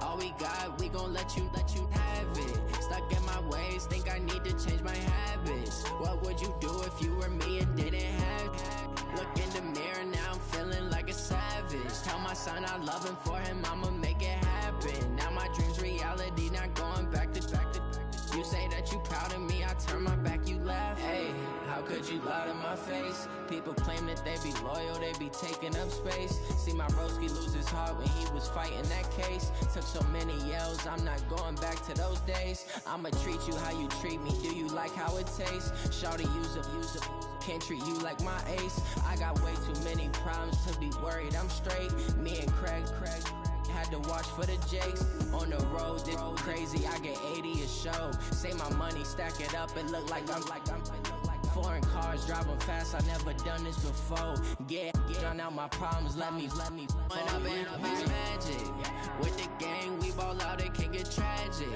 All we got, we gon' let you have it. Stuck in my ways, think I need to change my habits. What would you do if you were me and didn't have it? Look in the mirror now, I'm feeling like a savage. Tell my son I love him for him, I'ma make it happen. Now my dreams reality, not going back to. You say that you proud of me, I turn my back, you laugh. Hey, how could you lie to my face? People claim that they be loyal, they be taking up space. See my broski lose his heart when he was fighting that case. Took so many yells, I'm not going back to those days. I'ma treat you how you treat me, do you like how it tastes? Shawty, use up, can't treat you like my ace. I got way too many problems to be worried, I'm straight. Me and Craig had to watch for the Jakes. On the road, this crazy, I get 80 a show. Say my money, stack it up, it look like I'm foreign cars, driving fast, I never done this before. Yeah, drown out my problems, let me point up and up is magic. With the gang, we ball out, it can get tragic.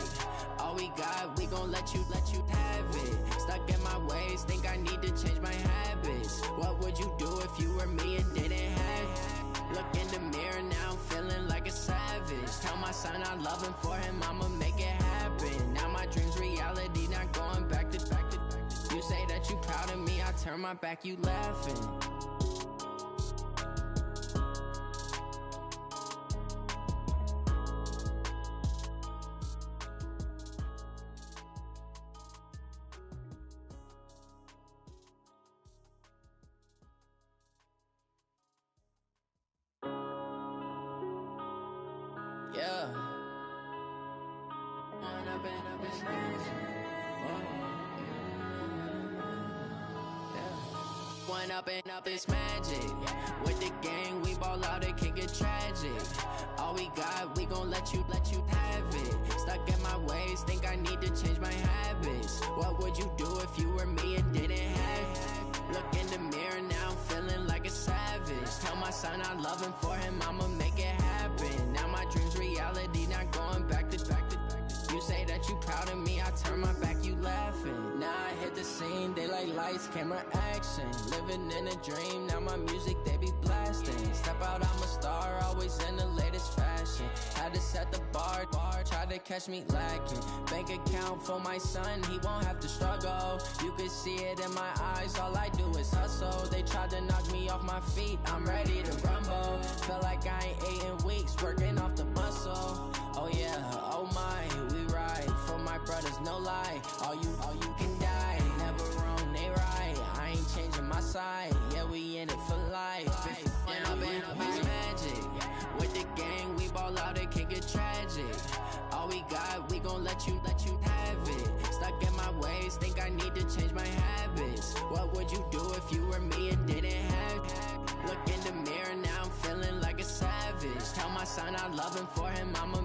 All we got, we gon' let you have it. Stuck in my ways, think I need to change my habits. What would you do if you were me and didn't have it? Look in the mirror now, I'm feeling like a savage. Tell my son I love him for him, I'ma make it happen. Now my dreams reality, not going back to. You say that you proud of me, I turn my back, you laughing. Yeah. One up and up is magic. With the gang, we ball out, it can get tragic. All we got, we gon' let you have it. Stuck in my ways, think I need to change my habits. What would you do if you were me and didn't have it? Look in the mirror now, I'm feeling like a savage. Tell my son I love him for him, I'ma make it happen. Now my dreams reality, not going back to. You say that you proud of me, I turn my back, you laughing. Now I hit the scene, they like lights, camera, action. Living in a dream, now my music, they be blasting. Step out, I'm a star, always in the latest fashion. Had to set the bar, try to catch me lacking. Bank account for my son, he won't have to struggle. You can see it in my eyes, all I do is hustle. They tried to knock me off my feet, I'm ready to rumble. Felt like I ain't ate in weeks, working off the muscle. Oh yeah, oh my, we ride for my brothers, no lie. All you can die, never side, yeah, we in it for life. And I've been magic. With the gang, we ball out, it can get tragic. All we got, we gon' let you have it. Stuck in my ways, think I need to change my habits. What would you do if you were me and didn't have it? Look in the mirror, now I'm feeling like a savage. Tell my son I love him, for him I'ma